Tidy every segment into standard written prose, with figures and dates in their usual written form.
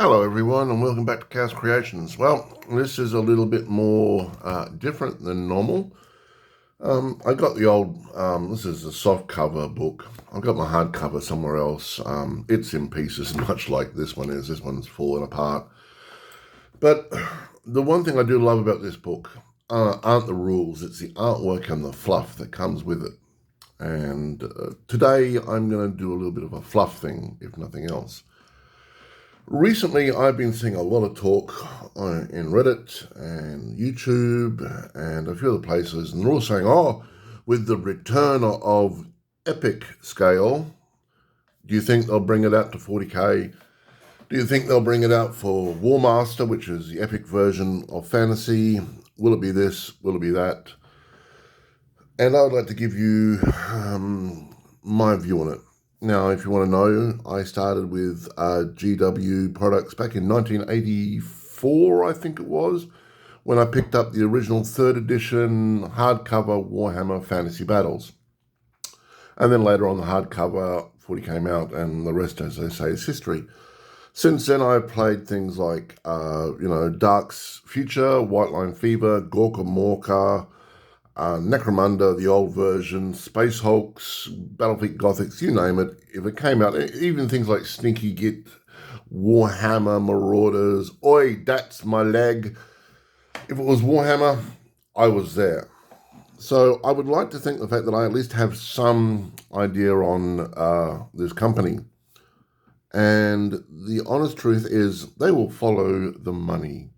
Hello everyone and welcome back to Chaos Creations. Well, this is a little bit more different than normal. I got the old, this is a soft cover book. I've got my hard cover somewhere else. It's in pieces much like this one is. This one's falling apart. But the one thing I do love about this book aren't the rules. It's the artwork and the fluff that comes with it. And today I'm going to do a little bit of a fluff thing, if nothing else. Recently, I've been seeing a lot of talk in Reddit and YouTube and a few other places, and they're all saying, oh, with the return of epic scale, do you think they'll bring it out to 40k? Do you think they'll bring it out for War Master, which is the epic version of fantasy? Will it be this? Will it be that? And I would like to give you my view on it. Now, if you want to know, I started with GW products back in 1984, I think it was, when I picked up the original 3rd edition hardcover Warhammer Fantasy Battles. And then later on, the hardcover 40 came out, and the rest, as they say, is history. Since then, I've played things like, Dark's Future, White Line Fever, Gorka Morka, Necromunda, the old version, Space Hulks, Battlefleet Gothics, you name it. If it came out, even things like Sneaky Git, Warhammer, Marauders, oi, that's my leg. If it was Warhammer, I was there. So I would like to think the fact that I at least have some idea on this company. And the honest truth is they will follow the money.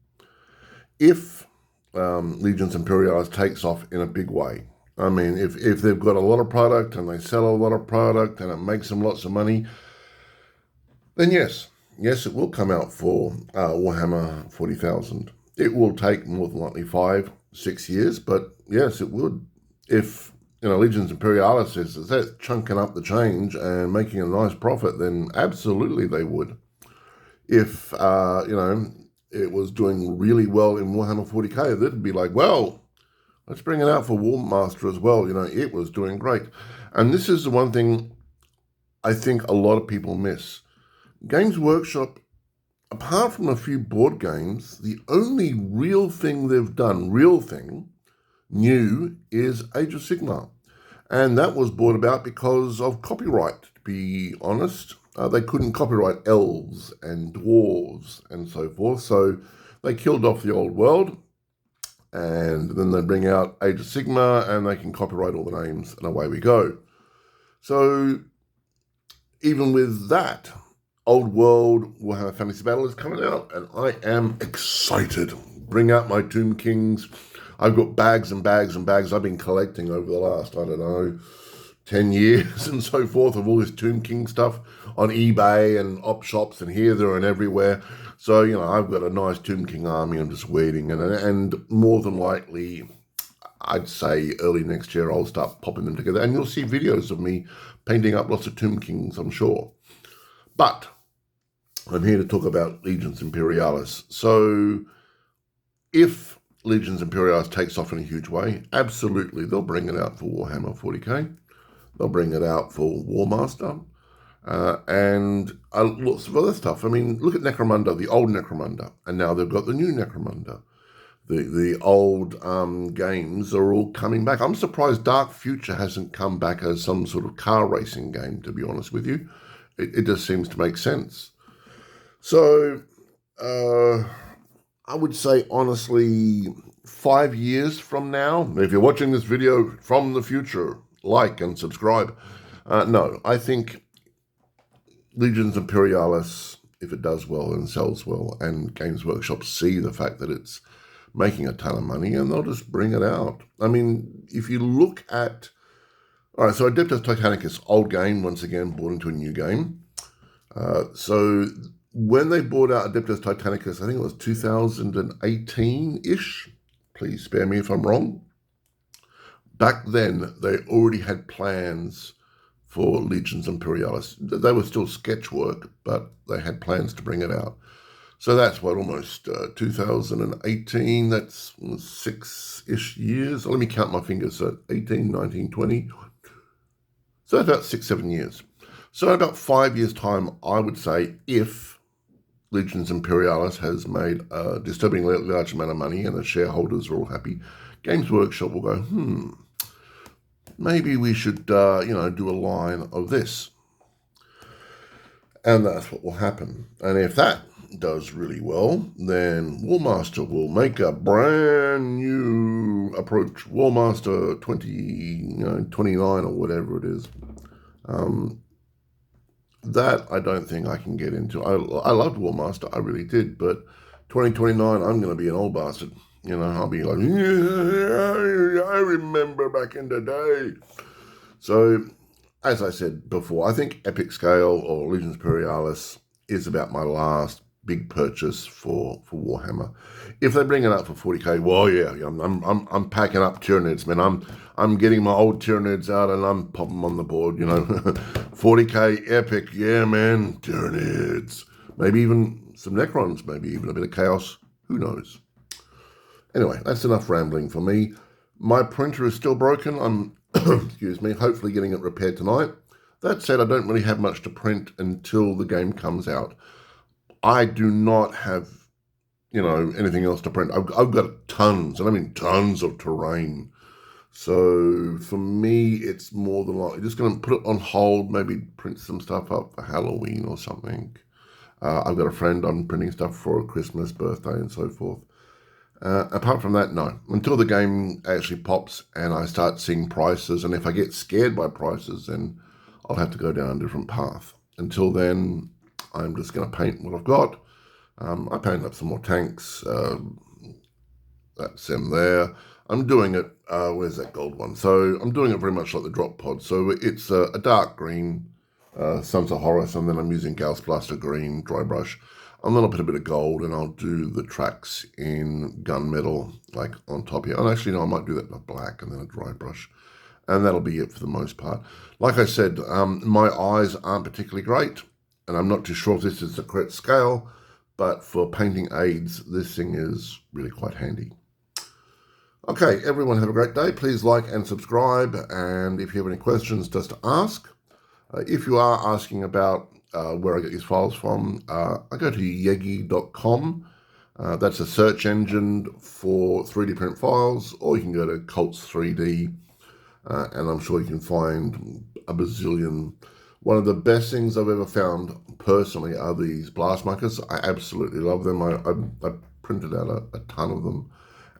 If Legions Imperialis takes off in a big way. I mean, if they've got a lot of product and they sell a lot of product and it makes them lots of money, then yes, it will come out for Warhammer 40,000. It will take more than likely 5-6 years, but yes, it would. If Legions Imperialis is that chunking up the change and making a nice profit, then absolutely they would. If it was doing really well in Warhammer 40k, they'd be like, well, let's bring it out for War Master as well. It was doing great. And this is the one thing I think a lot of people miss. Games Workshop, apart from a few board games, the only real thing they've done, new, is Age of Sigmar. And that was brought about because of copyright, to be honest. They couldn't copyright elves and dwarves and so forth, so they killed off the old world, and then they bring out Age of Sigmar, and they can copyright all the names, and away we go. So even with that, Old World Warhammer Fantasy Battle is coming out, and I am excited. Bring out my Tomb Kings. I've got bags and bags and bags I've been collecting over the last, 10 years and so forth of all this Tomb King stuff on eBay and op shops and here, there, and everywhere. So, I've got a nice Tomb King army. I'm just waiting. And more than likely, I'd say early next year, I'll start popping them together. And you'll see videos of me painting up lots of Tomb Kings, I'm sure. But I'm here to talk about Legions Imperialis. So if Legions Imperialis takes off in a huge way, absolutely, they'll bring it out for Warhammer 40k. They'll bring it out for War Master and lots of other stuff. I mean, look at Necromunda, the old Necromunda, and now they've got the new Necromunda. The old games are all coming back. I'm surprised Dark Future hasn't come back as some sort of car racing game, to be honest with you. It just seems to make sense. So I would say, honestly, 5 years from now, if you're watching this video from the future, like and subscribe. No, I think Legions Imperialis, if it does well and sells well, and Games Workshop see the fact that it's making a ton of money, and they'll just bring it out. I mean, if you look at... All right, so Adeptus Titanicus, old game, once again, brought into a new game. So when they brought out Adeptus Titanicus, I think it was 2018-ish. Please spare me if I'm wrong. Back then, they already had plans for Legions Imperialis. They were still sketch work, but they had plans to bring it out. So that's almost 2018. That's 6-ish years. Let me count my fingers. So 18, 19, 20. So about 6-7 years. So in about 5 years' time, I would say, if Legions Imperialis has made a disturbingly large amount of money and the shareholders are all happy, Games Workshop will go, maybe we should, do a line of this. And that's what will happen. And if that does really well, then Warmaster will make a brand new approach, Warmaster 2029 or whatever it is. That I don't think I can get into. I loved Warmaster, I really did, but 2029, I'm going to be an old bastard. I'll be like, yeah, I remember back in the day. So, as I said before, I think Epic Scale or Legions Imperialis is about my last big purchase for Warhammer. If they bring it up for 40k, well, yeah, I'm packing up Tyranids, man. I'm getting my old Tyranids out and I'm popping them on the board. 40k Epic, yeah, man. Tyranids, maybe even some Necrons, maybe even a bit of Chaos. Who knows? Anyway, that's enough rambling for me. My printer is still broken. I'm excuse me, hopefully getting it repaired tonight. That said, I don't really have much to print until the game comes out. I do not have, anything else to print. I've got tons, and I mean tons of terrain. So for me, it's more than likely just going to put it on hold, maybe print some stuff up for Halloween or something. I've got a friend I'm printing stuff for Christmas, birthday, and so forth. Apart from that, no. Until the game actually pops and I start seeing prices, and if I get scared by prices, then I'll have to go down a different path. Until then, I'm just going to paint what I've got. I painted up some more tanks. That's them there. I'm doing it, where's that gold one? So I'm doing it very much like the drop pod. So it's a dark green, Sons of Horus, and then I'm using Gauss Blaster green dry brush. And then I'll put a bit of gold and I'll do the tracks in gunmetal, like on top here. And actually, no, I might do that in a black and then a dry brush. And that'll be it for the most part. Like I said, my eyes aren't particularly great. And I'm not too sure if this is the correct scale. But for painting aids, this thing is really quite handy. Okay, everyone have a great day. Please like and subscribe. And if you have any questions, just ask. If you are asking about where I get these files from, I go to yegi.com. That's a search engine for 3D print files, or you can go to Cults 3D, and I'm sure you can find a bazillion. One of the best things I've ever found personally are these blast markers. I absolutely love them. I printed out a ton of them,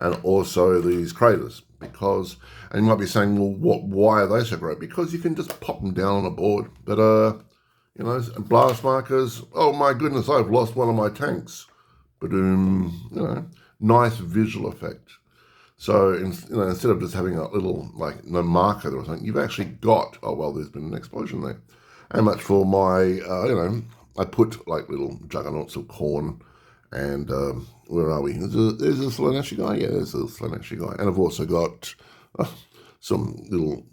and also these craters, because, and you might be saying, well, why are they so great? Because you can just pop them down on a board. But blast markers, oh my goodness, I've lost one of my tanks. But nice visual effect. So instead of just having a little no marker or something, you've actually got, oh well, there's been an explosion there. And much for my, I put little juggernauts of corn, and where are we? There's a Slaneshi guy, yeah, there's a Slaneshi guy, and I've also got some little.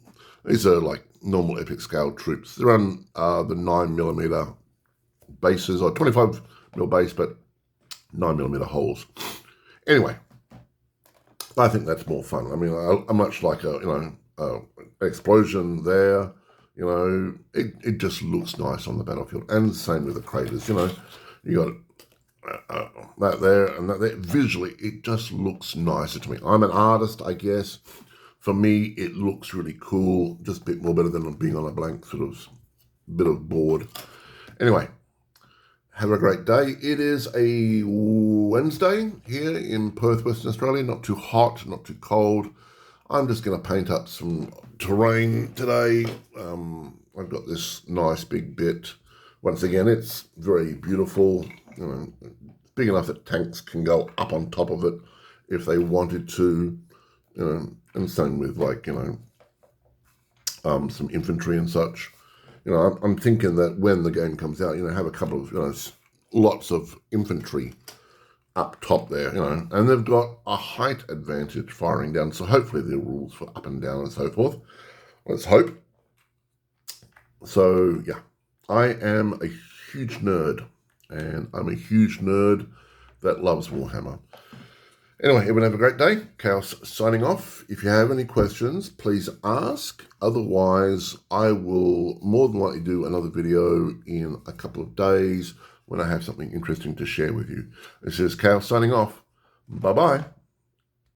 These are normal epic scale troops. They're on the 9mm bases, or 25mm base, but 9mm holes. Anyway, I think that's more fun. I mean, I much like explosion there. It just looks nice on the battlefield, and the same with the craters. You got that there and that there. Visually, it just looks nicer to me. I'm an artist, I guess. For me, it looks really cool, just a bit more better than being on a blank sort of bit of board. Anyway, have a great day. It is a Wednesday here in Perth, Western Australia. Not too hot, not too cold. I'm just going to paint up some terrain today. I've got this nice big bit. Once again, it's very beautiful. Big enough that tanks can go up on top of it if they wanted to. And same with some infantry and such. I'm thinking that when the game comes out, have a couple of lots of infantry up top there, and they've got a height advantage firing down. So hopefully there are rules for up and down and so forth. Let's hope. So yeah, I am a huge nerd, and I'm a huge nerd that loves Warhammer. Anyway, everyone have a great day. Chaos signing off. If you have any questions, please ask. Otherwise, I will more than likely do another video in a couple of days, when I have something interesting to share with you. This is Cal signing off. Bye-bye.